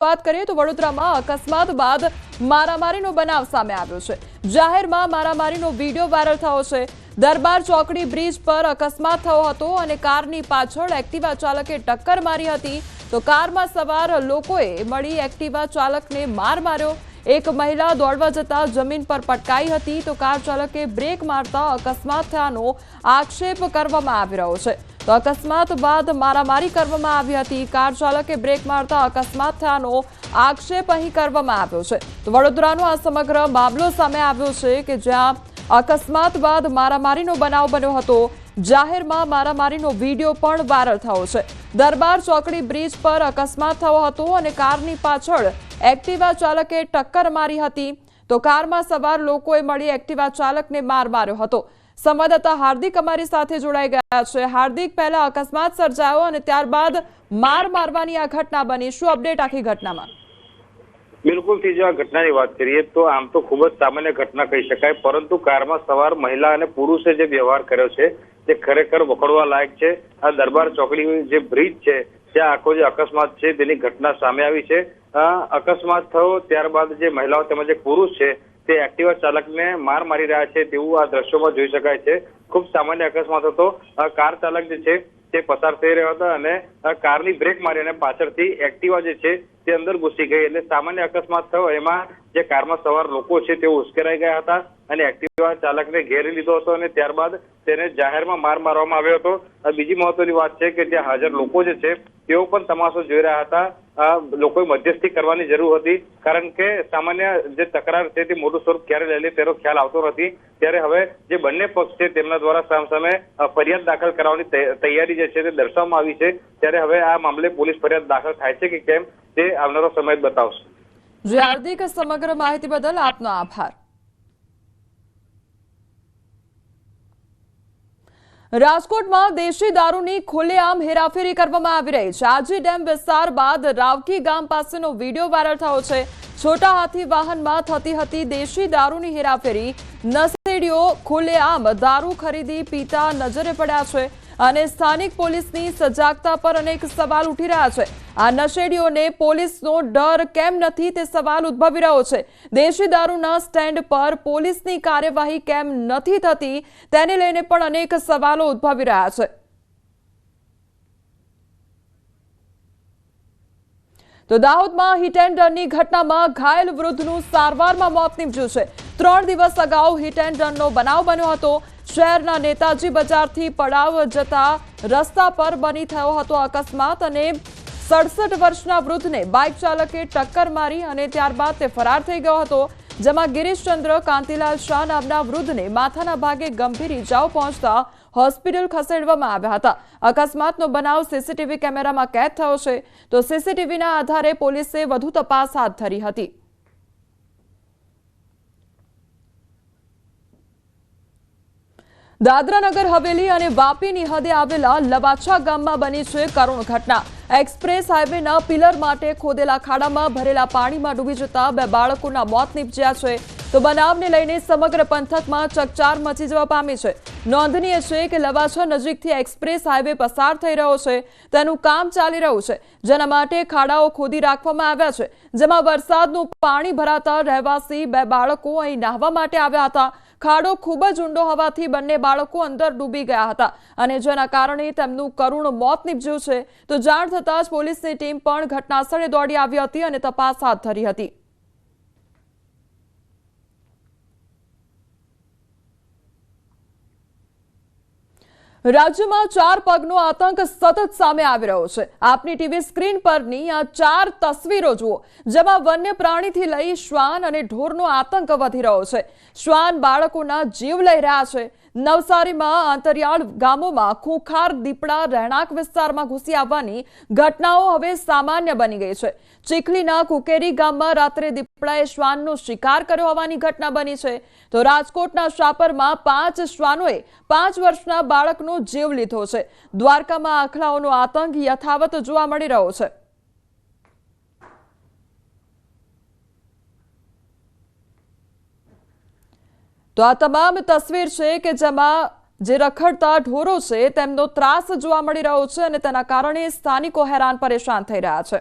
વાત કરીએ તો વડોદરામાં અકસ્માત બાદ મારામારીનો બનાવ સામે આવ્યો છે। જાહેરમાં મારામારીનો વિડીયો વાયરલ થયો છે। દરબાર ચોકડી બ્રિજ પર અકસ્માત થયો હતો અને કારની પાછળ એક્ટિવા ચાલકે ટક્કર મારી હતી તો કારમાં સવાર લોકોએ મળી એક્ટિવા ચાલકને માર માર્યો। એક મહિલા દોડવા જતા જમીન પર પટકાઈ હતી તો કાર ચાલકે બ્રેક મારતા અકસ્માત થયાનો આક્ષેપ કરવામાં આવી રહ્યો છે। તો અકસ્માત બાદ મારામારી કરવામાં આવી હતી। કાર ચાલકે બ્રેક મારતા અકસ્માત થયાનો આક્ષેપ અહીં કરવામાં આવ્યો છે। તો વડોદરાનો આ સમગ્ર મામલો સામે આવ્યો છે કે જ્યાં અકસ્માત બાદ મારામારીનો બનાવ બન્યો હતો। જાહેરમાં મારામારીનો વિડીયો પણ વાયરલ થયો છે। દરબાર ચોકડી બ્રિજ પર અકસ્માત થયો હતો અને કારની પાછળ એક્ટિવા ચાલકે ટક્કર મારી હતી તો કારમાં સવાર લોકોએ મળી એક્ટિવા ચાલકને માર માર્યો હતો। સંવાદદાતા હાર્દિક અમારી સાથે જોડાઈ ગયા છે। હાર્દિક, પહેલા અકસ્માત સર્જાયો અને ત્યારબાદ માર મારવાની આ ઘટના બની, શું અપડેટ આખી ઘટનામાં? બિલકુલ થી જો આ ઘટનાની વાત કરીએ તો આમ તો ખૂબ જ સામાન્ય ઘટના કહી શકાય, પરંતુ કારમાં સવાર મહિલા અને પુરુષે જે વ્યવહાર કર્યો છે તે ખરેખર વખોડવા લાયક છે। આ દરબાર ચોકડી જે બ્રિજ છે ત્યાં આખો જે અકસ્માત છે તેની ઘટના સામે આવી છે। અકસ્માત થયો ત્યારબાદ જે મહિલાઓ તેમજ એક પુરુષ છે તે એક્ટિવા ચાલકને માર મારી રહ્યા છે તેવું આ દ્રશ્યોમાં જોઈ શકાય છે। ખૂબ સામાન્ય અકસ્માત હતો। કાર ચાલક જે છે તે પસાર થઈ રહ્યો હતો અને કારની બ્રેક મારી અને પાછળથી એક્ટિવા જે છે તે અંદર ઘૂસી ગઈ એટલે સામાન્ય અકસ્માત થયો। એમાં જે કારમાં સવાર લોકો છે તેઓ ઉશ્કેરાઈ ગયા હતા અને એક્ટિવા ચાલકને ઘેરી લીધો હતો અને ત્યારબાદ તેને જાહેરમાં માર મારવામાં આવ્યો હતો। બીજી મહત્વની વાત છે કે ત્યાં હાજર લોકો જે છે તેઓ પણ તમાશો જોઈ રહ્યા હતા। લોકોએ મધ્યસ્થી કરવાની જરૂર હતી, કારણ કે સામાન્ય જે તકરાર છે તે મોટું સ્વરૂપ ક્યારે લઈ લે તેનો ખ્યાલ આવતો નથી। ત્યારે હવે જે બંને પક્ષ છે તેમના દ્વારા સામસામે ફરિયાદ દાખલ કરવાની તૈયારી જે છે તે દર્શાવવામાં આવી છે। ત્યારે હવે આ મામલે પોલીસ ફરિયાદ દાખલ થાય છે કે કેમ તે આવનારો સમય બતાવશે। જી હાર્દિક, સમગ્ર માહિતી બદલ આપનો આભાર। રાજકોટમાં દેશી દારૂની ખુલ્લેઆમ હેરાફેરી કરવામાં આવી રહી છે। આજી ડેમ વિસ્તાર બાદ રાવકી ગામ પાસેનો વિડીયો વાયરલ થયો છે। છોટા હાથી વાહનમાં થતી હતી દેશી દારૂની હેરાફેરી। નશેડીઓ ખુલ્લેઆમ દારૂ ખરીદી પીતા નજરે પડ્યા છે અને સ્થાનિક પોલીસની સજાગતા પર અનેક સવાલ ઉઠી રહ્યા છે। આ નશેડીઓને પોલીસનો ડર કેમ નથી તે સવાલ ઉદ્ભવી રહ્યો છે। દેશી દારૂના સ્ટેન્ડ પર પોલીસની કાર્યવાહી કેમ નથી થતી તેને લઈને પણ અનેક સવાલો ઉદ્ભવી રહ્યા છે। તો દાહોદમાં હિટ એન્ડ રનની ઘટનામાં ઘાયલ વૃદ્ધનું સારવારમાં મોત નીપજ્યું છે। 3 દિવસ અગાઉ હિટ એન્ડ રનનો બનાવ બન્યો હતો। શહેરના નેતાજી બજારથી પડાવ જતા રસ્તા પર બની થયો હતો અકસ્માત અને 67 વર્ષના વૃદ્ધને બાઇક ચાલકે ટક્કર મારી અને ત્યારબાદ તે ફરાર થઈ ગયો હતો, જેમાં ગિરીશચંદ્ર કાંતિલાલ શાહ નામના વૃદ્ધને માથાના ભાગે ગંભીર ઈજાઓ પહોંચતા હોસ્પિટલ ખસેડવામાં આવ્યા હતા। અકસ્માતનો બનાવ સીસીટીવી કેમેરામાં કેદ થયો છે તો સીસીટીવીના આધારે પોલીસે વધુ તપાસ હાથ ધરી હતી। દાદરાનગર હવેલી અને વાપીની હદે આવેલા લવાછા ગામમાં બની છે કરુણ ઘટના। એક્સપ્રેસ હાઈવેના પિલર માટે ખોદેલા ખાડામાં ભરેલા પાણીમાં ડૂબી જતા 2 બાળકોના મોત નીપજ્યા છે તો બનાવને લઈને સમગ્ર પંથકમાં ચકચાર મચી જવા પામી છે। નોંધનીય છે કે લવાછા નજીકથી એક્સપ્રેસ હાઈવે પસાર થઈ રહ્યો છે, તેનું કામ ચાલી રહ્યું છે, જેના માટે ખાડાઓ ખોદી રાખવામાં આવ્યા છે, જેમાં વરસાદનું પાણી ભરાતા રહેવાસી 2 બાળકો અહીં નહાવા માટે આવ્યા હતા। ખાડો ખૂબ જ ઊંડો હોવાથી બંને બાળકો અંદર ડૂબી ગયા હતા અને જેના કારણે તેમનું કરુણ મોત નીપજ્યું છે। તો જાણ થતાં જ પોલીસની ટીમ પણ ઘટનાસ્થળે દોડી આવી હતી અને તપાસ હાથ ધરી હતી। રાજ્યમાં 4 પગનો આતંક સતત સામે આવી રહ્યો છે। આપની ટીવી સ્ક્રીન પરની આ 4 તસવીરો જુઓ, જેમાં વન્ય પ્રાણીથી લઈ શ્વાન અને ઢોરનો આતંક વધી રહ્યો છે। શ્વાન બાળકોના જીવ લઈ રહ્યા છે। નવસારીમાં આંતરિયાળ ગામોમાં ખૂંખાર દીપડા રહેણાંક વિસ્તારમાં ઘૂસી આવવાની ઘટનાઓ હવે સામાન્ય બની ગઈ છે। ચીખલીના કુકેરી ગામમાં રાત્રે દીપડાએ શ્વાનનો શિકાર કર્યો હોવાની ઘટના બની છે તો રાજકોટના શાપરમાં 5 શ્વાનોએ 5 વર્ષના બાળકનો જીવ લીધો છે। દ્વારકામાં આખલાઓનો આતંક યથાવત જોવા મળી રહ્યો છે। તો આ તમામ તસવીર છે કે જેમાં જે રખડતા ઢોરો છે તેમનો ત્રાસ જોવા મળી રહ્યો છે અને તેના કારણે સ્થાનિકો હેરાન પરેશાન થઈ રહ્યા છે।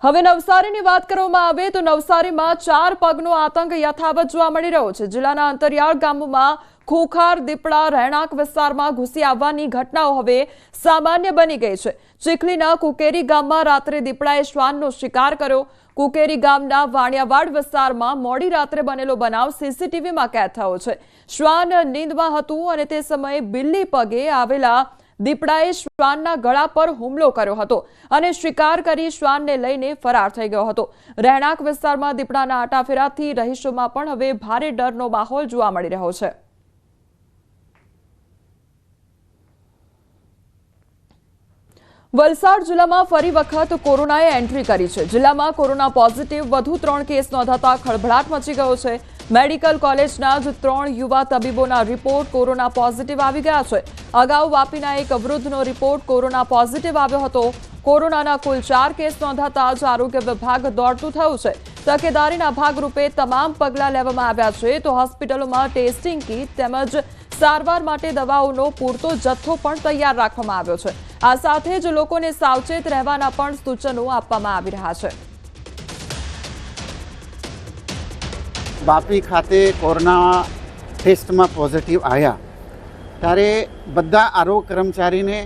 હવે નવસારીની વાત કરવામાં આવે તો નવસારીમાં 4 પગનો આતંક યથાવત જોવા મળી રહ્યો છે। જિલ્લાના અંતરિયાળ ગામોમાં ખોખાર દીપડા રહેણાંક વિસ્તારમાં ઘૂસી આવવાની ઘટનાઓ હવે સામાન્ય બની ગઈ છે। ચીખલીના કુકેરી ગામમાં રાત્રે દીપડાએ શ્વાનનો શિકાર કર્યો। કુકેરી ગામના વાણિયાવાડ વિસ્તારમાં મોડી રાત્રે બનેલો બનાવ સીસીટીવીમાં કેદ થયો છે। શ્વાન નીંદમાં હતું અને તે સમયે બિલ્લી પગે આવેલા દીપડાએ શ્વાનના ગળા પર હુમલો કર્યો હતો અને શિકાર કરી શ્વાનને લઈને ફરાર થઈ ગયો હતો। રહેણાંક વિસ્તારમાં દીપડાના આટાફેરાથી રહીશોમાં પણ હવે ભારે ડરનો માહોલ જોવા મળી રહ્યો છે। વલસાડ જિલ્લામાં ફરી વખત કોરોનાએ એન્ટ્રી કરી છે। જિલ્લામાં કોરોના પોઝિટિવ વધુ 3 કેસ નોંધાતા ખળભળાટ મચી ગયો છે। મેડિકલ કોલેજના જ 3 યુવા તબીબોના રિપોર્ટ કોરોના પોઝિટિવ આવી ગયા છે। અગાઉ વાપીના એક વૃદ્ધનો રિપોર્ટ કોરોના પોઝિટિવ આવ્યો હતો। કોરોનાના કુલ 4 કેસ નોંધાતા જ આરોગ્ય વિભાગ દોડતું થયું છે। તકેદારીના ભાગરૂપે તમામ પગલાં લેવામાં આવ્યા છે તો હોસ્પિટલોમાં ટેસ્ટિંગ કીટ તેમજ સારવાર માટે દવાઓનો પૂરતો જથ્થો પણ તૈયાર રાખવામાં આવ્યો છે। આ સાથે જ લોકોને સાવચેત રહેવાના પણ સૂચનો આપવામાં આવી રહ્યા છે। વાપી ખાતે કોરોના ટેસ્ટમાં પોઝિટિવ આવ્યા ત્યારે બધા આરોગ્ય કર્મચારીને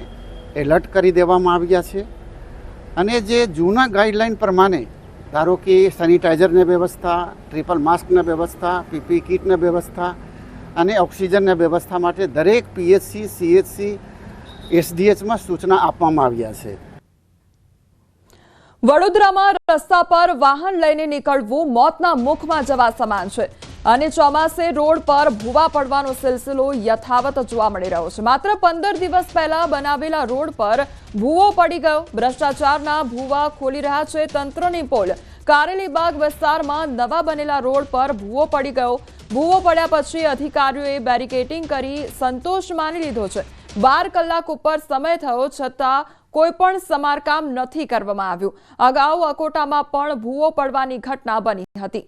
એલર્ટ કરી દેવામાં આવ્યા છે અને જે જૂના ગાઈડલાઈન પ્રમાણે ધારો કે સેનિટાઈઝરની વ્યવસ્થા, ટ્રિપલ માસ્કની વ્યવસ્થા, પીપી કિટની વ્યવસ્થા અને ઓક્સિજનની વ્યવસ્થા માટે દરેક પીએચસી, સીએચસી, એસડીએચમાં સૂચના આપવામાં આવ્યા છે। વડોદરામાં રસ્તા પર વાહન લઈને નીકળવું મોતના મુખમાં જવા સમાન છે અને ચોમાસે રોડ પર ભૂવા પડવાનો સિલસિલો યથાવત જોવા મળી રહ્યો છે। માત્ર 15 દિવસ પહેલા બનાવેલા રોડ પર ભૂવો પડી ગયો। ભ્રષ્ટાચારના ભૂવા ખોલી રહ્યા છે તંત્રની પોલ। કારેલીબાગ વિસ્તારમાં નવા બનેલા રોડ પર ભૂવો પડી ગયો। ભૂવો પડ્યા પછી અધિકારીઓએ બેરિકેડિંગ કરી સંતોષ માની લીધો છે। 12 કલાક ઉપર સમય થયો છતાં કોઈ પણ સમારકામ નથી કરવામાં આવ્યું। અગાઉ અકોટામાં પણ ભૂવો પડવાની ઘટના બની હતી।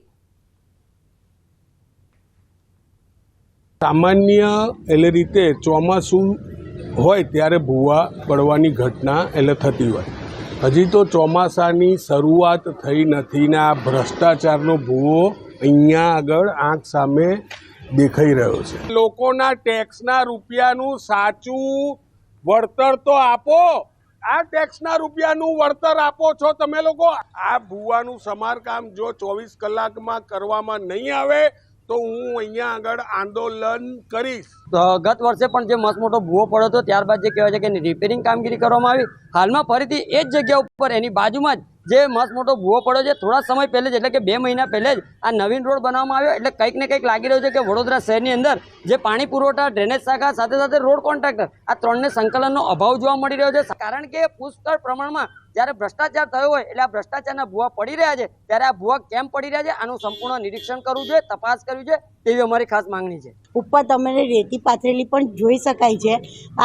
સામાન્ય એટલે રીતે ચોમાસું હોય ત્યારે ભૂવા પડવાની ઘટના એટલે થતી હોય। હજી તો ચોમાસાની શરૂઆત થઈ નથી ને આ ભ્રષ્ટાચારનો ભૂવો અહીંયા આગળ આંખ સામે દેખાઈ રહ્યો છે। લોકોના ટેક્સના રૂપિયાનું સાચું વળતર તો આપો। આ ટેક્સના રૂપિયાનું વળતર આપો છો તમે લોકો। આ ભૂવાનું સમારકામ જો 24 કલાકમાં કરવામાં નહીં આવે તો હું અહીંયા આગળ આંદોલન કરીશ। ગત વર્ષે પણ જે મસ્ત મોટો ભૂવો પડ્યો હતો ત્યારબાદ જે કહેવાય છે કે રિપેરિંગ કામગીરી કરવામાં આવી। હાલમાં ફરીથી એ જ જગ્યા ઉપર એની બાજુમાં જ જે મસ્ત મોટો ભૂવો પડ્યો છે થોડા સમય પહેલે જ એટલે કે 2 મહિના પહેલે જ આ નવીન રોડ બનાવવામાં આવ્યો। એટલે કંઈક ને કંઈક લાગી રહ્યું છે કે વડોદરા શહેરની અંદર જે પાણી પુરવઠા, ડ્રેનેજ શાખા સાથે સાથે રોડ કોન્ટ્રાક્ટર આ 3ને સંકલનનો અભાવ જોવા મળી રહ્યો છે। કારણ કે પુષ્કળ પ્રમાણમાં જ્યારે ભ્રષ્ટાચાર થયો હોય એટલે આ ભ્રષ્ટાચારના ભૂવા પડી રહ્યા છે ત્યારે આ ભૂવા કેમ પડી રહ્યા છે આનું સંપૂર્ણ નિરીક્ષણ કરવું જોઈએ, તપાસ કરવી જોઈએ તેવી અમારી ખાસ માંગણી છે। ઉપર તમને રેતી પાથરેલી પણ જોઈ શકાય છે।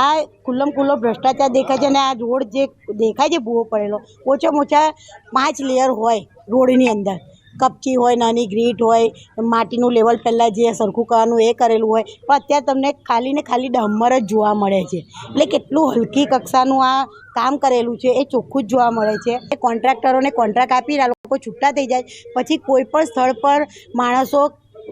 આ ખુલ્લો ભ્રષ્ટાચાર દેખાય છે અને આ રોડ જે દેખાય છે ભૂવો પડેલો ઓછામાં ઓછા 5 લેયર હોય રોડની અંદર। કપચી હોય, નાની ગ્રીટ હોય, માટીનું લેવલ પહેલાં જે સરખું કરવાનું એ કરેલું હોય પણ અત્યારે તમને ખાલી ને ખાલી ડામર જ જોવા મળે છે। એટલે કેટલું હલકી કક્ષાનું આ કામ કરેલું છે એ ચોખ્ખું જ જોવા મળે છે। કોન્ટ્રાક્ટરોને કોન્ટ્રાક્ટ આપી આ લોકો છૂટા થઈ જાય પછી કોઈ પણ સ્થળ પર માણસો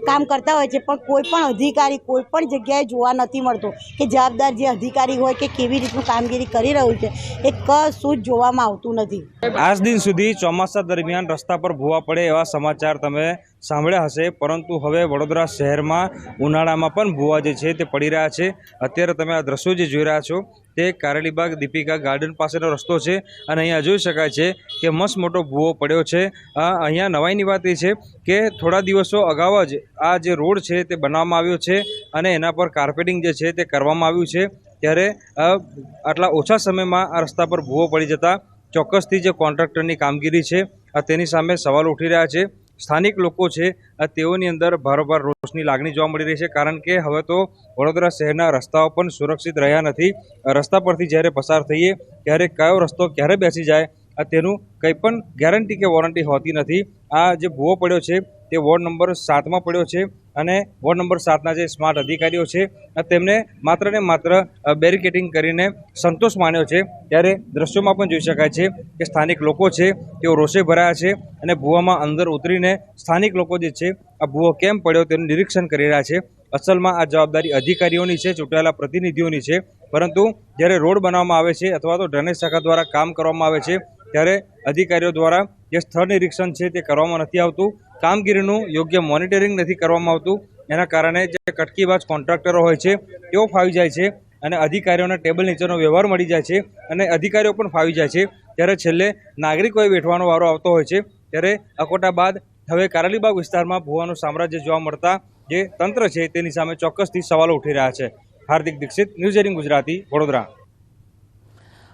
કામ કરતા હોય છે પણ કોઈ પણ અધિકારી કોઈ પણ જગ્યાએ જોવા નથી મળતો કે જવાબદાર જે અધિકારી હોય કે કેવી રીતનું કામગીરી કરી રહ્યું છે એ કશું જ જોવામાં આવતું નથી। આજ દિન સુધી ચોમાસા દરમિયાન રસ્તા પર ભૂવા પડે એવા સમાચાર તમે સાંભળ્યા હશે, પરંતુ હવે વડોદરા શહેરમાં ઉનાળામાં પણ ભૂવા જે છે તે પડી રહ્યા છે। અત્યારે તમે આ દ્રશ્યો જે જોઈ રહ્યા છો તે કારેલીબાગ દીપિકા ગાર્ડન પાસેનો રસ્તો છે અને અહીંયા જોઈ શકાય છે કે મસ્ત મોટો ભૂવો પડ્યો છે। અહીંયા નવાઈની વાત એ છે કે થોડા દિવસો અગાઉ જ આ જે રોડ છે તે બનાવવામાં આવ્યો છે અને એના પર કાર્પેટિંગ જે છે તે કરવામાં આવ્યું છે। ત્યારે આટલા ઓછા સમયમાં આ રસ્તા પર ભૂવો પડી જતા ચોક્કસથી જે કોન્ટ્રાક્ટરની કામગીરી છે તેની સામે સવાલ ઉઠી રહ્યા છે। સ્થાનિક લોકો છે તેઓની અંદર ભારોભાર રોષની લાગણી જોવા મળી રહી છે, કારણ કે હવે તો વડોદરા શહેરના રસ્તાઓ પણ સુરક્ષિત રહ્યા નથી। રસ્તા પરથી જ્યારે પસાર થઈએ ત્યારે કયો રસ્તો ક્યારે બેસી જાય તેનું કંઈ પણ ગેરંટી કે વોરંટી હોતી નથી। આ જે ભૂવો પડ્યો છે તે વોર્ડ નંબર 7માં પડ્યો છે અને વોર્ડ નંબર 7ના જે સ્માર્ટ અધિકારીઓ છે તેમને માત્ર ને માત્ર બેરિકેડિંગ કરીને સંતોષ માન્યો છે। ત્યારે દ્રશ્યોમાં પણ જોઈ શકાય છે કે સ્થાનિક લોકો છે તેઓ રોષે ભરાયા છે અને ભૂવામાં અંદર ઉતરીને સ્થાનિક લોકો જે છે આ ભૂવો કેમ પડ્યો તેનું નિરીક્ષણ કરી રહ્યા છે। અસલમાં આ જવાબદારી અધિકારીઓની છે, ચૂંટાયેલા પ્રતિનિધિઓની છે, પરંતુ જ્યારે રોડ બનાવવામાં આવે છે અથવા તો ડ્રેનેજ શાખા દ્વારા કામ કરવામાં આવે છે ત્યારે અધિકારીઓ દ્વારા જે સ્થળ નિરીક્ષણ છે તે કરવામાં નથી આવતું, કામગીરીનું યોગ્ય મોનિટરિંગ નથી કરવામાં આવતું। એના કારણે જે કટકીબાજ કોન્ટ્રાક્ટરો હોય છે તેઓ ફાવી જાય છે અને અધિકારીઓને ટેબલ નીચેનો વ્યવહાર મળી જાય છે અને અધિકારીઓ પણ ફાવી જાય છે। ત્યારે છેલ્લે નાગરિકોએ વેઠવાનો વારો આવતો હોય છે। ત્યારે અકોટા બાદ હવે કારેલીબાગ વિસ્તારમાં ભૂવાનું સામ્રાજ્ય જોવા મળતા જે તંત્ર છે તેની સામે ચોક્કસથી સવાલો ઉઠી રહ્યા છે। હાર્દિક દીક્ષિત, ન્યૂઝ 18 ગુજરાતી, વડોદરા।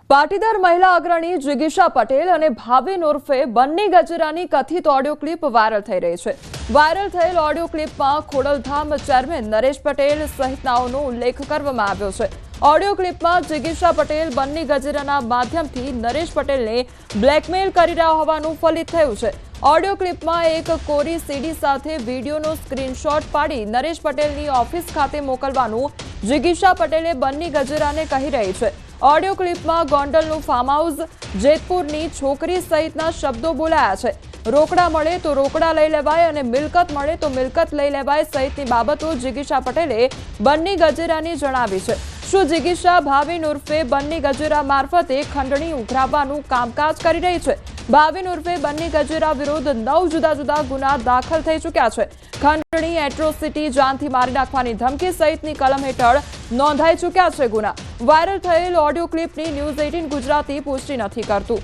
પાટીદાર મહિલા અગ્રણી જિગીશા પટેલ અને ભાવિન ઉર્ફે બન્ની ગજેરાની કથિત ઓડિયો ક્લિપ વાયરલ થઈ રહી છે। વાયરલ થયેલ ઓડિયો ક્લિપમાં ખોડલધામ ચેરમેન નરેશ પટેલ સહિતનાઓનો ઉલ્લેખ કરવામાં આવ્યો છે। ઓડિયો ક્લિપમાં જિગીશા પટેલ બન્ની ગજેરાના માધ્યમથી નરેશ પટેલને બ્લેકમેલ કરી રહ્યા હોવાનું ફલિત થયું છે। ઓડિયો ક્લિપમાં એક કોરી સીડી સાથે વિડીયોનો સ્ક્રીનશોટ પાડી નરેશ પટેલની ઓફિસ ખાતે મોકલવાનું જિગીશા પટેલે બન્ની ગજેરાને કહી રહી છે। ઓડિયો ક્લિપમાં ગોંડલનું ફાર્મ હાઉસ, જેતપુરની છોકરી સહિતના શબ્દો બોલાયા છે। રોકડા મળે તો રોકડા લઈ લેવાય અને મિલકત મળે તો મિલકત લઈ લેવાય સહિતની બાબતો જિગીશા પટેલે બન્ની ગજેરાની જણાવી છે। શું જિગીશા ભાવિન ઉર્ફે બન્ની ગજેરા મારફતે ખંડણી ઉઘરાવવાનું કામકાજ કરી રહી છે? ભાવિન ઉર્ફે બન્ની ગજેરા વિરુદ્ધ 9 જુદા જુદા ગુના દાખલ થઈ ચૂક્યા છે। ખંડણી, એટ્રોસિટી, જાનથી મારી નાખવાની ધમકી સહિતની કલમ હેઠળ નોંધાઈ ચૂક્યા છે ગુના। વાયરલ થયેલ ઓડિયો ક્લિપની ન્યૂઝ 18 ગુજરાતી પુષ્ટિ નથી કરતું।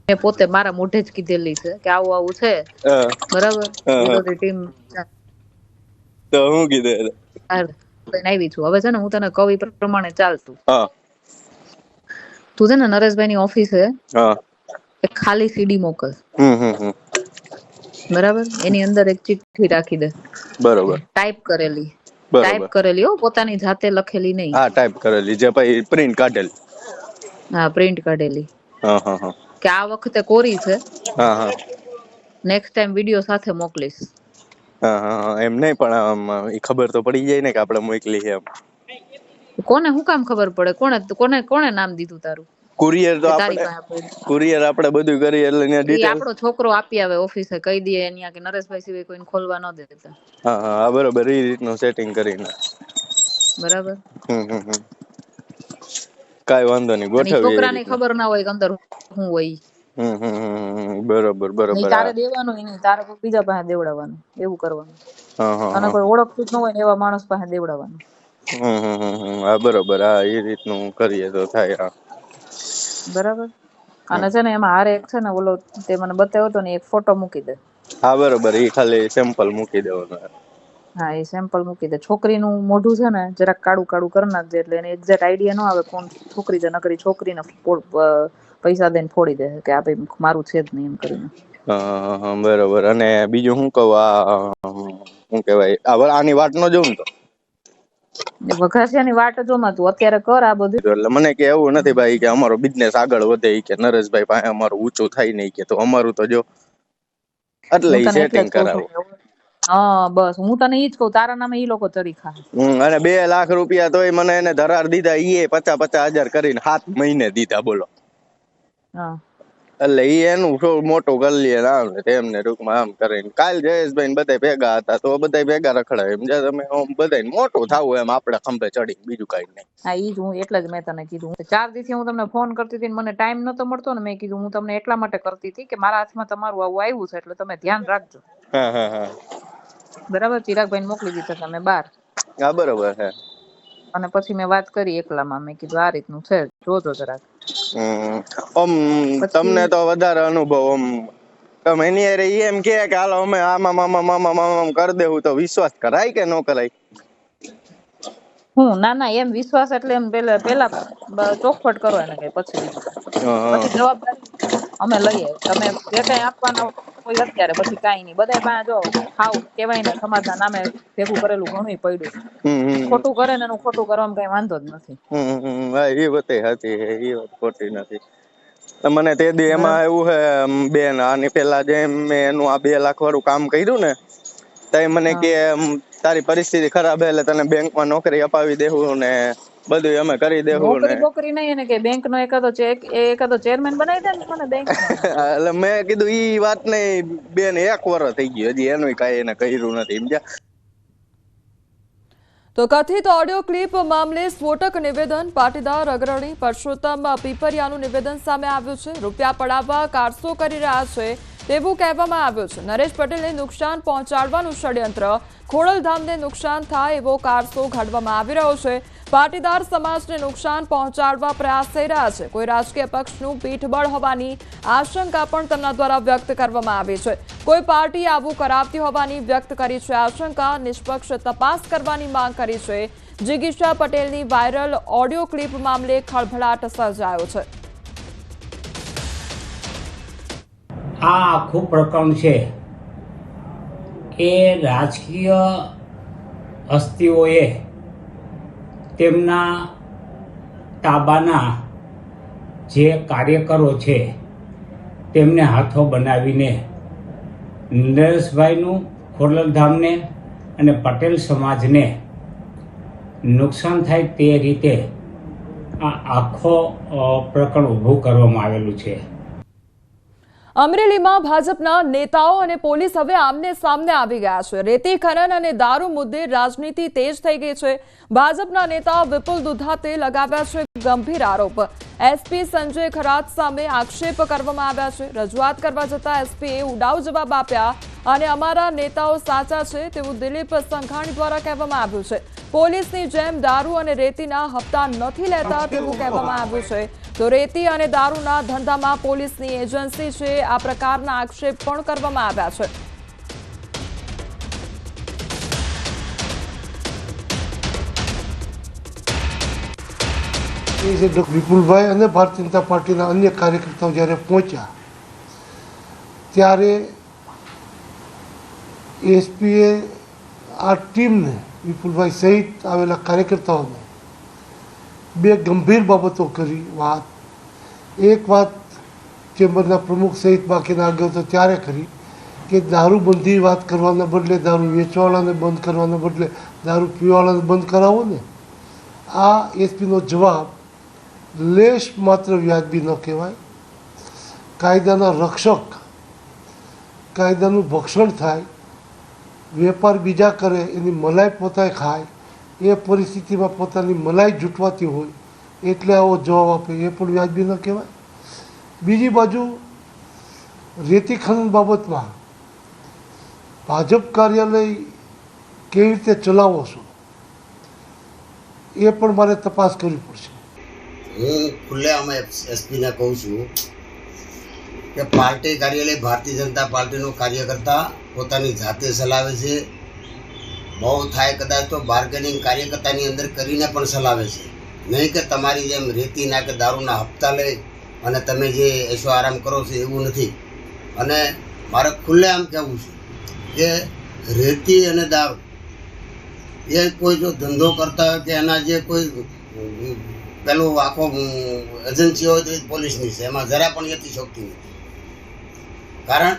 મેં પોતે મારા મોઢે જ કીધેલી છે કે આવું આવું છે, બરાબર? વિરોધી ટીમ તો હું કીધું આવી છું હવે છે ને, હું તને કવિ પ્રમાણે ચાલતું, તું છે ને નરેશભાઈ ની ઓફિસે એક ખાલી સીડી મોકલ, બરાબર? એની અંદર એક ચિઠ્ઠી રાખી દે, બરોબર? ટાઈપ કરેલી હો, પોતાની જાતે લખેલી નહીં। હા, ટાઈપ કરેલી, જે પછી પ્રિન્ટ કાઢેલી। હા, પ્રિન્ટ કાઢેલી કે આ વખતે કોરી છે, નેક્સ્ટ ટાઈમ વિડિયો સાથે મોકલીશ। એમ નહીં, પણ એ ખબર તો પડી જાય ને કે આપણે મોકલી છે એમ। કોને શું કામ ખબર પડે? કોને કોને નામ દીધું તારું? કુરિયર તો કુરિયર આપણે બધું કરીએ એટલે ત્યાં ડિટેલ આપણો છોકરો આપી આવે ઓફિસે, કહી દે અહીંયા કે નરેશભાઈ સિવાય કોઈને ખોલવા ન દેતા। હા, બરોબર, એ રીતનું સેટિંગ કરીને, બરાબર? કાઈ વાંધો નહીં, ગોઠવીએ। છોકરાને ખબર ના હોય કે અંદર શું હોય। બરોબર બરોબર। તારે દેવાનું નહીં, તારે કોઈ બીજા પાસે દેવડાવવાનું, એવું કરવાનું। અને કોઈ ઓળખતું ન હોય ને એવા માણસ પાસે દેવડાવવાનું। હા, બરોબર, હા, એ રીતનું કરીએ તો થાય। બરાબર? અને છે ને એમાં હારે એક છે ને ઓલો તે મને બતાવ્યો હતો ને, એક ફોટો મૂકી દે। હા, બરોબર, એ ખાલી સેમ્પલ મૂકી દેવાનું। હા, એ સેમ્પલ મૂકી દે। છોકરીનું મોઢું છે ને જરાક કાળું કાળું કરી નાખજે, એટલે એને એક્ઝેક્ટ આઈડિયા ન આવે કોણ છોકરી છે, નકરી છોકરીને પૈસા દઈને ફોડી દે કે આ ભાઈ મારું છે જ નહીં એમ કરીને। બરોબર। અને બીજું શું કહું, આ શું કહેવાય, આની વાત ન જોઉં તો વઘાસિયાની વાટ જોમાં તું અત્યારે કર આ બધું। એટલે મને કે એવું નથી ભાઈ કે અમારો બિઝનેસ આગળ વધે, કે નરેશભાઈ પાસે અમારું ઊંચું થાય નહીં, કે તો અમારું તો જો એટલે સેટિંગ કરાવો। હા, બસ હું તને ઈ જ કહું, તારા નામે ઈ લોકો ચરી ખાય। અને 2 લાખ રૂપિયા તોય મને એને ધરાર દીધા, ઈ 50,000 કરીને 7 મહિને દીધા, બોલો। એટલે ઈ એનું મોટું કરી લે આમ તેમને ટૂંકમાં આમ કરીને। કાલ જયેશભાઈ ને બધા ભેગા હતા તો બધા ભેગા રખડાય એમ, જે તમે બધા મોટું થાવું એમ આપણે ખંભે ચડી, બીજું કઈ નહીં। હા, ઈ જ હું એટલે જ મેં તને કીધું। 4 દિવસથી હું તમને ફોન કરતી હતી, મને ટાઈમ નતો મળતો ને, મેં કીધું હું તમને એટલા માટે કરતી હતી કે મારા હાથમાં તમારું આવું આવ્યું છે એટલે તમે ધ્યાન રાખજો। બરાબર? ચિરાગભાઈ મોકલી દીધા તમે બહાર। હા, બરોબર છે। અને પછી મેં વાત કરી એકલામાં, મેં કીધું આ રીતનું છે, જોજો જરાક। તમને તો વધારે અનુભવ, તમે એની અરે એમ કે હાલો અમે આમાં કરી દેવું, તો વિશ્વાસ કરાય કે ન કરાય? ના એમ વિશ્વાસ એટલે એમ પેલા ચોખવટ કરો એને, કે પછી બીજું પછી જવાબદારી અમે લઈએ, તમે જે કઈ આપવાના હોય અત્યારે, પછી કઈ નહીં। બધા પાસે જો ખાવ કેવાય ને, સમાજના નામે ભેગું કરેલું ઘણું પડ્યું, ખોટું કરે ને એનું ખોટું કરવામાં કઈ વાંધો જ નથી। એ વાત સાચી, એ વાત ખોટી નથી। મને તે દી એમાં એવું છે બેન, આની પેલા જે મેં એનું આ 2 લાખ વાળું કામ કર્યું ને, તો મને કે તારી પરિસ્થિતિ ખરાબ છે એટલે તને બેંકમાં નોકરી અપાવી દેવું ને બધું અમે કરી દેવું ને. નોકરી નહીં એને કે બેંક નો એકાદો ચેરમેન બનાવી દે ને મને બેંક એટલે મેં કીધું ઈ વાત નહીં બેન, 1 વર્ષ થઈ ગયું હજી એનું કાંઈ એને કર્યું નથી સમજ્યા. તો કથિત ઓડિયો ક્લિપ મામલે સ્ફોટક નિવેદન. પાટીદાર અગ્રણી પરસોત્તમ પીપરિયાનું નિવેદન સામે આવ્યું છે. રૂપિયા પડાવવા કારસો કરી રહ્યા છે તેવું કહેવામાં આવ્યું છે. નરેશ પટેલને નુકસાન પહોંચાડવાનું ષડયંત્ર, ખોડલધામને નુકસાન થાય એવો કારસો ઘડવામાં આવી રહ્યો છે. પાટીદાર સમાજને નુકસાન પહોંચાડવા પ્રયાસ થઈ રહ્યા છે. કોઈ રાજકીય પક્ષનું પીઠબળ હોવાની આશંકા પણ તેમના દ્વારા વ્યક્ત કરવામાં આવી છે. કોઈ પાર્ટી આવું કરાવતી હોવાની વ્યક્ત કરી છે આશંકા. નિષ્પક્ષ તપાસ કરવાની માંગ કરી છે. જિગીશા પટેલની વાયરલ ઓડિયો ક્લિપ મામલે ખળભળાટ સર્જાયો છે. આ આખું પ્રકરણ છે એ રાજકીય હસ્તીઓએ તેમના તાબાના જે કાર્યકરો છે તેમને હાથો બનાવીને નરેશભાઈનું, ખોડલધામને અને પટેલ સમાજને નુકસાન થાય તે રીતે આ આખો પ્રકરણ ઊભું કરવામાં આવેલું છે. અમરેલીમાં ભાજપના નેતાઓ અને પોલીસ હવે આમને સામને આવી ગયા છે. રેતી ખનન અને દારૂ મુદ્દે રાજનીતિ તેજ થઈ ગઈ છે. ભાજપના નેતા વિપુલ દુધાતે લગાવ્યા છે ગંભીર આરોપ. એસપી સંજય ખરાત સામે આક્ષેપ કરવામાં આવ્યા છે. રજૂઆત કરવા જતા એસપીએ ઉડાવ જવાબ આપ્યા અને અમારા નેતાઓ સાચા છે તેવું દિલીપ સંઘાણી દ્વારા કહેવામાં આવ્યું છે. પોલીસની જેમ દારૂ અને રેતીના હપ્તા નથી લેતા તેવું કહેવામાં આવ્યું છે. તો રેતી અને દારૂના ધંધામાં પોલીસની એજન્સી છે, આ પ્રકારના આક્ષેપ પણ કરવામાં આવ્યા છે. વિપુલભાઈ અને ભારતીય જનતા પાર્ટીના અન્ય કાર્યકર્તાઓ જ્યારે પહોંચ્યા ત્યારે એસપીએ આ ટીમને, વિપુલભાઈ સહિત આવેલા કાર્યકર્તાઓને 2 ગંભીર બાબતો કરી વાત. એક વાત ચેમ્બરના પ્રમુખ સહિત બાકીના આગળ તો ત્યારે કરી કે દારૂબંધી વાત કરવાના બદલે, દારૂ વેચવાવાળાને બંધ કરવાના બદલે દારૂ પીવાવાળાને બંધ કરાવો ને. આ એસપીનો જવાબ લેશ માત્ર વ્યાજબી ન કહેવાય. કાયદાના રક્ષક, કાયદાનું ભક્ષણ થાય, વેપાર બીજા કરે એની મલાઈ પોતાએ ખાય, એ પરિસ્થિતિમાં પોતાની મલાઈ જૂટવાતી હોય એટલે આવો જવાબ આપે એ પણ વ્યાજબી ન કહેવાય. બીજી બાજુ રેતી ખનન બાબતમાં ભાજપ કાર્યાલય કેવી રીતે ચલાવો છો એ પણ મારે તપાસ કરવી પડશે. હું ખુલ્લેઆમ એસપીને કહું છું કે પાર્ટી કાર્યાલય ભારતીય જનતા પાર્ટીનો કાર્યકર્તા પોતાની જાતે ચલાવે છે. બહુ થાય કદાચ તો બાર્ગેનિંગ કાર્યકર્તાની અંદર કરીને પણ ચલાવે છે. નહીં કે તમારી જેમ રેતીના કે દારૂના હપ્તા લઈ અને તમે જે એસો આરામ કરો છો એવું નથી. અને મારે ખુલ્લેઆમ કહેવું છે કે રેતી અને દારૂ એ કોઈ જો ધંધો કરતા હોય કે એના જે કોઈ પેલું આખો એજન્સી હોય તો એ પોલીસની છે, એમાં જરા પણ યથિશોક્તિ નથી. કારણ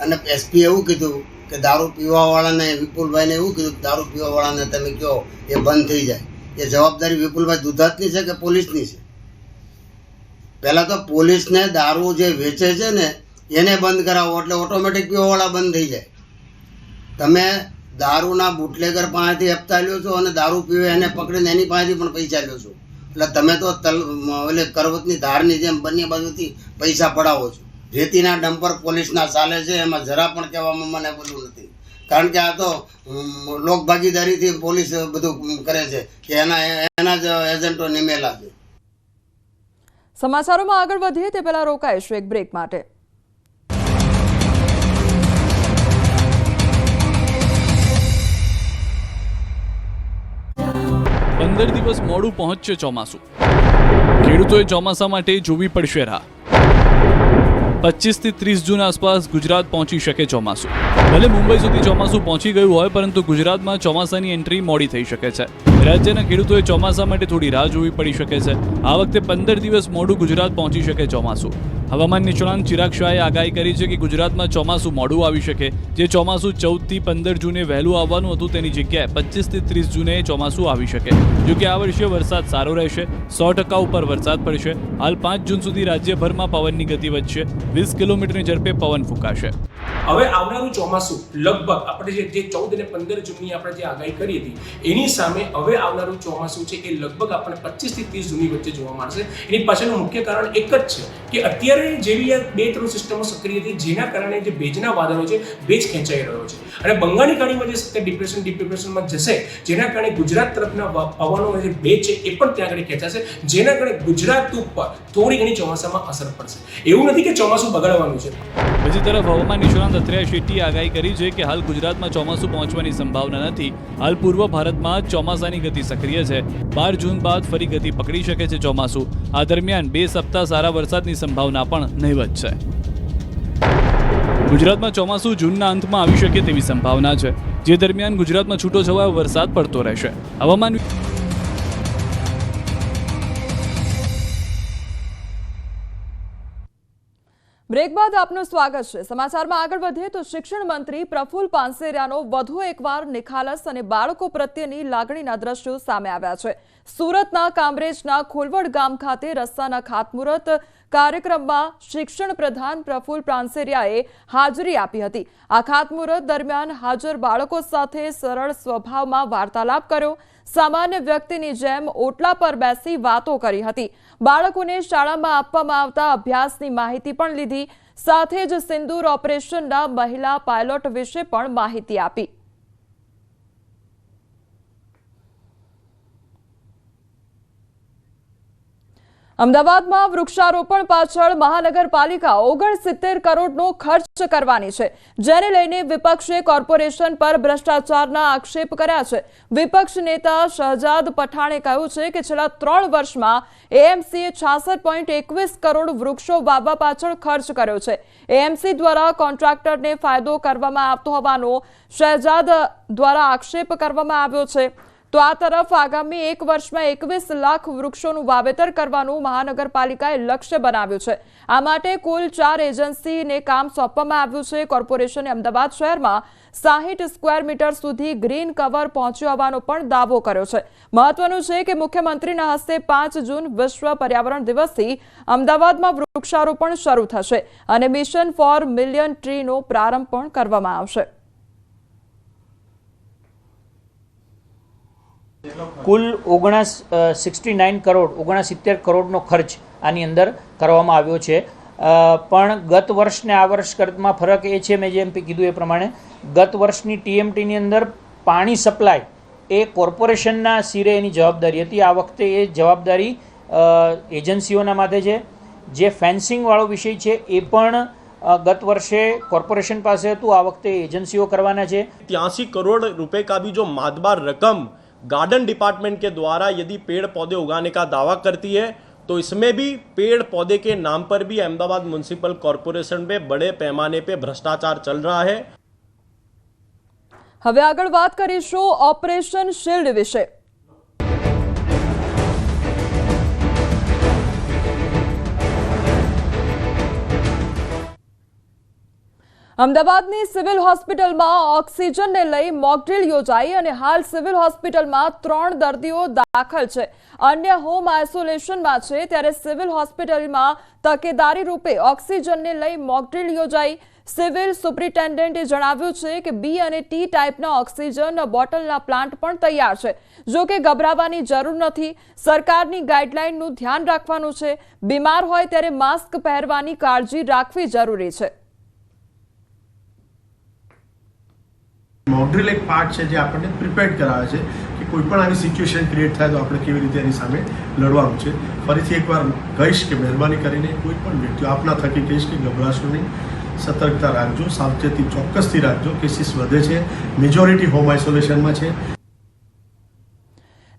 અને એસપી એવું કીધું કે દારૂ પીવાવાળાને, વિપુલભાઈને એવું કીધું કે દારૂ પીવાવાળાને તમે કહો એ બંધ થઈ જાય. એ જવાબદારી વિપુલભાઈ દુધાતની છે કે પોલીસની છે? પહેલાં તો પોલીસને દારૂ જે વેચે છે ને એને બંધ કરાવો એટલે ઓટોમેટિક પીવાવાળા બંધ થઈ જાય. તમે દારૂના બુટલેગર પાસેથી હપ્તા લ્યો છો અને દારૂ પીવે એને પકડીને એની પાસેથી પણ પૈસા લ્યો છો. એટલે તમે તો એટલે કરવતની ધારની જેમ બંને બાજુથી પૈસા પડાવો છો. રેતીના ડમ્પર પોલીસના ચાલે છે, એમાં જરા પણ કહેવામાં મને બોલવું નથી. કારણ કે આ તો લોકભાગીદારીથી પોલીસ બધું કરે છે કે એના જ એજન્ટો નિમેલા છે. સમાચારોમાં આગળ વધીએ તે પહેલા રોકાઈશું એક બ્રેક માટે. પંદર દિવસ મોડું પહોંચશે ચોમાસું. ખેડૂતોએ ચોમાસા માટે જોવી પડશે રાહ. 25 થી 30 જૂન આસપાસ ગુજરાત પહોંચી શકે ચોમાસું. ભલે મુંબઈ સુધી ચોમાસું પહોંચી ગયું હોય, પરંતુ ગુજરાતમાં ચોમાસાની એન્ટ્રી મોડી થઈ શકે છે. રાજ્યના ખેડૂતોએ ચોમાસા માટે થોડી રાહ જોવી પડી શકે છે. આ વખતે 15 દિવસ મોડું ગુજરાત પહોંચી શકે ચોમાસું. હવામાન નિષ્ણાંત ચિરાગ શાહે આગાહી કરી છે કે ગુજરાતમાં ચોમાસું મોડું આવી શકે. જે ચોમાસું 14 થી 15 જૂને વહેલું આવવાનું હતું તેની જગ્યાએ 25 થી 30 જૂને ચોમાસું આવી શકે. જો કે આ વર્ષે વરસાદ સારો રહેશે, 100% ઉપર વરસાદ પડશે. હાલ 5 જૂન સુધી રાજ્યભરમાં પવનની ગતિ વધશે, 20 કિલોમીટરની ઝડપે પવન ફૂંકાશે. હવે આવનારું ચોમાસું લગભગ આપણે જે 14 અને 15 જૂનની આપણે જે આગાહી કરી હતી એની સામે હવે આવનારું ચોમાસું છે એ લગભગ આપણે 25 થી 30 જૂનની વચ્ચે જોવા મળશે. એની પાછળનું મુખ્ય કારણ એક જ છે કે અત્યારે જેવી આ 2-3 સિસ્ટમો સક્રિય હતી જેના કારણે જે ભેજના વાદળો છે ભેજ ખેંચાઈ રહ્યો છે અને બંગાળની ખાડીમાં જે સતત ડિપ્રેશનમાં જશે જેના કારણે ગુજરાત તરફના પવનો જે ભેજ છે એ પણ ત્યાં આગળ ખેંચાશે, જેના કારણે ગુજરાત ઉપર થોડી ઘણી ચોમાસામાં અસર પડશે. એવું નથી કે ચોમાસું બગાડવાનું છે. બીજી તરફ હવામાન નિષ્ણાંત અત્રેય શેટ્ટીએ આગાહી કરી છે કે હાલ ગુજરાતમાં ચોમાસું પહોંચવાની સંભાવના નથી. હાલ પૂર્વ ભારતમાં ચોમાસાની ગતિ સક્રિય છે. 12 જૂન બાદ ફરી ગતિ પકડી શકે છે ચોમાસું. આ દરમિયાન 2 સપ્તાહ સારા વરસાદની સંભાવના પણ નહીવત છે. ગુજરાતમાં ચોમાસું જૂનના અંતમાં આવી શકે તેવી સંભાવના છે, જે દરમિયાન ગુજરાતમાં છૂટોછવાયો વરસાદ પડતો રહેશે. હવામાન બ્રેક બાદ આપનું સ્વાગત છે. સમાચારમાં આગળ વધીએ તો શિક્ષણ મંત્રી પ્રફુલ્લ પાનસેરિયાનો વધુ એકવાર નિખાલસ અને બાળકો પ્રત્યેની લાગણીના દ્રશ્યો સામે આવ્યા છે. સુરતના કામરેજના ખોલવડ ગામ ખાતે રસ્તાના ખાતમુહૂર્ત કાર્યક્રમમાં શિક્ષણ પ્રધાન પ્રફુલ્લ પાનસેરિયાએ હાજરી આપી હતી. આ ખાતમુહૂર્ત દરમિયાન હાજર બાળકો સાથે સરળ સ્વભાવમાં વાર્તાલાપ કર્યો. સામાન્ય વ્યક્તિની જેમ ઓટલા પર બેસી વાતો કરી હતી. બાળકોને શાળામાં આપવામાં આવતા અભ્યાસની માહિતી પણ લીધી. સાથે જ સિંદૂર ઓપરેશનના મહિલા પાયલોટ વિશે પણ માહિતી આપી. અમદાવાદમાં વૃક્ષારોપણ પાછળ મહાનગરપાલિકા 69 કરોડનો ખર્ચ કરવાની છે, જેને લઈને વિપક્ષે કોર્પોરેશન પર ભ્રષ્ટાચારના આક્ષેપ કર્યા છે. વિપક્ષ નેતા શહજાદ પઠાણે કહ્યું છે કે છેલ્લા 3 વર્ષમાં એએમસીએ 66.21 કરોડ વૃક્ષો વાવવા પાછળ ખર્ચ કર્યો છે. એએમસી દ્વારા કોન્ટ્રાક્ટરને ફાયદો કરવામાં આવતો હોવાનો શહજાદ દ્વારા આક્ષેપ કરવામાં આવ્યો છે. તો આ તરફ આગામી 1 વર્ષમાં 21 લાખ વૃક્ષોનું વાવેતર કરવાનું મહાનગરપાલિકાએ લક્ષ્ય બનાવ્યું છે. આ માટે કુલ 4 એજન્સીને કામ સોંપવામાં આવ્યું છે. કોર્પોરેશને અમદાવાદ શહેરમાં 60 સ્ક્વેર મીટર સુધી ગ્રીન કવર પહોંચ્યો હોવાનો પણ દાવો કર્યો છે. મહત્વનું છે કે મુખ્યમંત્રીના હસ્તે 5 જૂન વિશ્વ પર્યાવરણ દિવસથી અમદાવાદમાં વૃક્ષારોપણ શરૂ થશે અને મિશન ફોર મિલિયન ટ્રીનો પ્રારંભ પણ કરવામાં આવશે. કુલ 69 કરોડનો ખર્ચ આની અંદર કરવામાં આવ્યો છે. પણ ગત વર્ષને આ વર્ષ કરતાં ફરક એ છે, મેં જેમ કીધું એ પ્રમાણે ગત વર્ષની ટીએમટીની અંદર પાણી સપ્લાય એ કોર્પોરેશનના સિરે એની જવાબદારી હતી. આ વખતે એ જવાબદારી એજન્સીઓના માથે છે. જે ફેન્સિંગવાળો વિષય છે એ પણ गत वर्षे कॉर्पोरेशन पास હતું, આ વખતે એજન્સીઓ કરવાના છે. 83 करोड़ रुपए का भी जो मातबार रकम गार्डन डिपार्टमेंट के द्वारा यदि पेड़ पौधे उगाने का दावा करती है तो इसमें भी पेड़ पौधे के नाम पर भी अहमदाबाद म्युनिसिपल कॉर्पोरेशन में बड़े पैमाने पे भ्रष्टाचार चल रहा है. હવે આગળ વાત કરીશું ઓપરેશન શિલ્ડ વિશે. અમદાવાદની સિવિલ હોસ્પિટલમાં ઓક્સિજનને લઈ મોકડ્રીલ યોજાઈ અને હાલ સિવિલ હોસ્પિટલમાં 3 દર્દીઓ દાખલ છે. અન્ય હોમ આઇસોલેશનમાં છે. ત્યારે સિવિલ હોસ્પિટલમાં તકેદારી રૂપે ઓક્સિજનને લઈ મોકડ્રીલ યોજાઈ. સિવિલ સુપ્રિન્ટેન્ડન્ટે જણાવ્યું છે કે બી અને ટી ટાઈપના ઓક્સિજન બોટલના પ્લાન્ટ પણ તૈયાર છે. જો કે ગભરાવાની જરૂર નથી. સરકારની ગાઈડલાઈનનું ધ્યાન રાખવાનું છે. બીમાર હોય ત્યારે માસ્ક પહેરવાની કાળજી રાખવી જરૂરી છે. મોકડ્રીલ એક પાર્ટ છે જે આપણને પ્રિપેર્ડ કરાવે છે કે કોઈ પણ આવી સિચ્યુએશન ક્રિએટ થાય તો આપણે કેવી રીતે એની સામે લડવાનું છે. ફરીથી એકવાર કહીશ કે મહેરબાની કરીને કોઈ પણ વ્યક્તિ આપના થકી કહીશ કે ગભરાશો નહીં, સતર્કતા રાખજો, સાવચેતી ચોક્કસથી રાખજો. કેસીસ વધે છે, મેજોરિટી હોમ આઇસોલેશનમાં છે.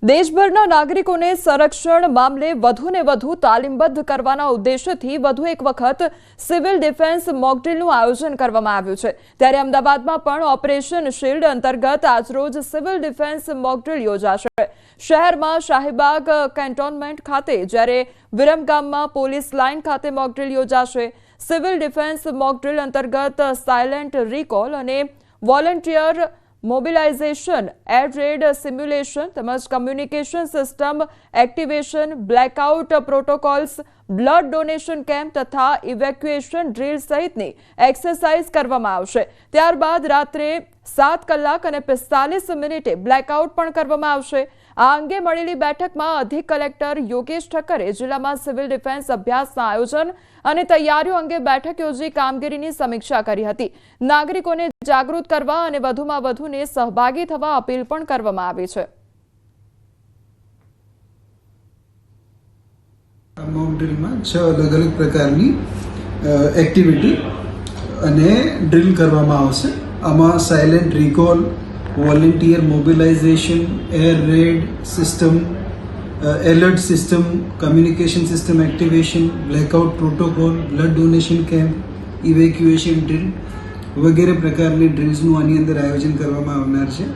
દેશભરના નાગરિકોને સંરક્ષણ મામલે વધુને વધુ તાલીમબદ્ધ કરવાના ઉદ્દેશ્યથી વધુ એક વખત સિવિલ ડિફેન્સ મોકડ્રીલનું આયોજન કરવામાં આવ્યું છે। ત્યારે અમદાવાદમાં પણ ઓપરેશન શિલ્ડ અંતર્ગત આજરોજ સિવિલ ડિફેન્સ મોકડ્રીલ યોજાશે। શહેરમાં શાહીબાગ કેન્ટોનમેન્ટ ખાતે જ્યારે વિરમગામમાં પોલીસ લાઇન ખાતે મોકડ્રીલ યોજાશે। સિવિલ ડિફેન્સ મોકડ્રીલ અંતર્ગત સાયલેન્ટ રિકોલ અને volunteer mobilisation, air raid simulation તેમજ communication system activation, blackout protocols, blood donation camp તથા ઇવેક્યુએશન ડ્રીલ સહિતની એક્સરસાઇઝ કરવામાં આવશે। ત્યારબાદ રાત્રે 7 કલાક અને 45 મિનિટે બ્લેકઆઉટ પણ કરવામાં આવશે। આ અંગે મળેલી બેઠકમાં અધિક કલેક્ટર યોગેશ ઠક્કરે જિલ્લામાં સિવિલ ડિફેન્સ અભ્યાસના આયોજન અને તૈયારીઓ અંગે બેઠક યોજી કામગીરીની સમીક્ષા કરી હતી। નાગરિકોને જાગૃત કરવા અને વધુમાં વધુને સહભાગી થવા અપીલ પણ કરવામાં આવી છે। મોક ડ્રીલમાં 6 અલગ અલગ પ્રકારની એક્ટિવિટી અને ડ્રીલ કરવામાં આવશે। આમાં silent recall, volunteer mobilisation, air red system, alert system, communication system activation, blackout protocol, blood donation camp, evacuation drill વગેરે પ્રકારની ડ્રીલ્સનું આની અંદર આયોજન કરવામાં આવનાર છે।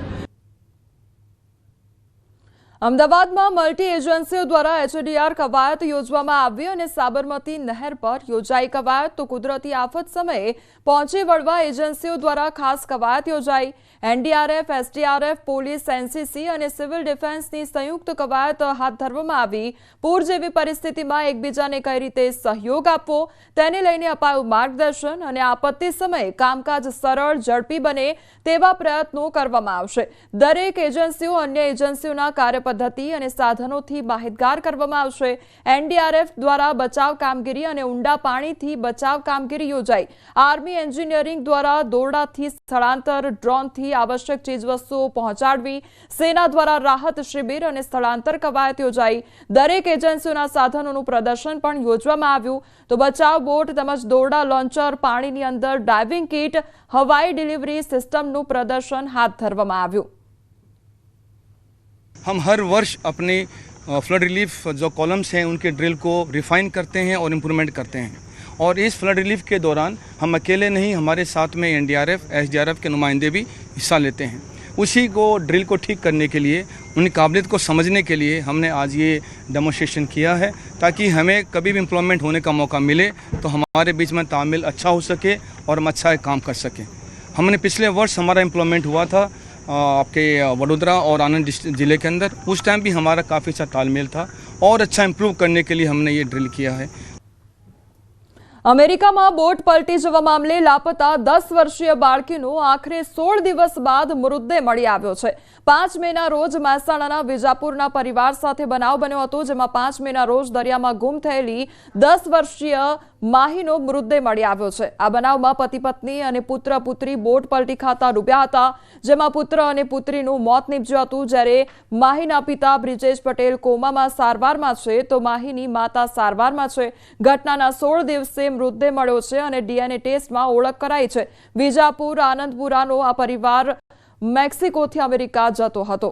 અમદાવાદમાં મલ્ટી એજન્સીઓ દ્વારા HDR કવાયત યોજવામાં આવી અને સાબરમતી નહેર પર યોજાઈ કવાયત તો કુદરતી આફત સમયે પહોંચી વળવા એજન્સીઓ દ્વારા ખાસ કવાયત યોજાઈ। NDRF, SDRF, પોલીસ, NCC અને સિવિલ ડિફેન્સની સંયુક્ત કવાયત હાથ ધરવામાં આવી। પૂર જેવી પરિસ્થિતિમાં એકબીજાને કઈ રીતે સહયોગ આપવો તેને લઈને અપાયું માર્ગદર્શન અને આપત્તિ સમયે કામકાજ સરળ, ઝડપી બને તેવા પ્રયત્નો કરવામાં આવશે। દરેક એજન્સીઓ અન્ય એજન્સીઓના કાર્યપદ્ધતિ અને સાધનોથી માહિતગાર કરવામાં આવશે। NDRF દ્વારા બચાવ કામગીરી અને ઊંડા પાણીથી બચાવ કામગીરી યોજાઈ। આર્મી એન્જિનિયરિંગ દ્વારા દોરડાથી સ્થળાંતર, ડ્રોનથી આવશ્યક ચીજવસ્તુઓ પહોંચાડવી। સેના દ્વારા રાહત શિબિર અને સ્થળાંતર કવાયત યોજાઈ। દરેક એજન્સીઓના સાધનોનું પ્રદર્શન પણ યોજવામાં આવ્યું તો બચાવ બોટ તેમજ દોરડા લોન્ચર, પાણીની અંદર ડાઇવિંગ કિટ, હવાઈ ડિલિવરી સિસ્ટમનું પ્રદર્શન હાથ ધરવામાં આવ્યું। हम हर वर्ष अपने फ्लड रिलीफ जो कॉलम्स हैं उनके ड्रिल को रिफाइन करते हैं और इम्प्रूवमेंट करते हैं और इस फ्लड रिलीफ के दौरान हम अकेले नहीं, हमारे साथ में NDRF, SDRF के नुमाइंदे भी हिस्सा लेते हैं। उसी को ड्रिल को ठीक करने के लिए, उनकी काबिलियत को समझने के लिए हमने आज ये डेमोन्स्ट्रेशन किया है ताकि हमें कभी भी इम्प्लॉयमेंट होने का मौका मिले तो हमारे बीच में तालमेल अच्छा हो सके और हम अच्छा काम कर सकें। हमने पिछले वर्ष हमारा इम्प्लॉयमेंट हुआ था आपके वडोदरा और आनंद ज़िले के अंदर। उस टाइम भी हमारा काफ़ी अच्छा तालमेल था और अच्छा इम्प्रूव करने के लिए हमने ये ड्रिल किया है। અમેરિકામાં બોટ પલટી જવા મામલે લાપતા 10 વર્ષીય બાળકીનો આખરે 16 દિવસ બાદ મૃતદેહ મળી આવ્યો છે। 5 મેના રોજ મહેસાણાના વિજાપુરના પરિવાર સાથે બનાવ બન્યો હતો જેમાં 5 મેના રોજ દરિયામાં ગુમ થયેલી 10 વર્ષીય માહીનો મૃતદેહ મળી આવ્યો છે। આ બનાવમાં પતિ પત્ની અને પુત્ર પુત્રી બોટ પલટી ખાતા ડૂબ્યા હતા જેમાં પુત્ર અને પુત્રીનું મોત નીપજ્યું હતું જ્યારે માહીના પિતા બ્રિજેશ પટેલ કોમામાં સારવારમાં છે તો માહીની માતા સારવારમાં છે। ઘટનાના 16 દિવસે મૃતદેહ મળ્યો છે અને DNA ટેસ્ટમાં ઓળખ કરાઈ છે। વિજાપુર આનંદપુરાનો આ પરિવાર મેક્સિકોથી અમેરિકા જતો હતો।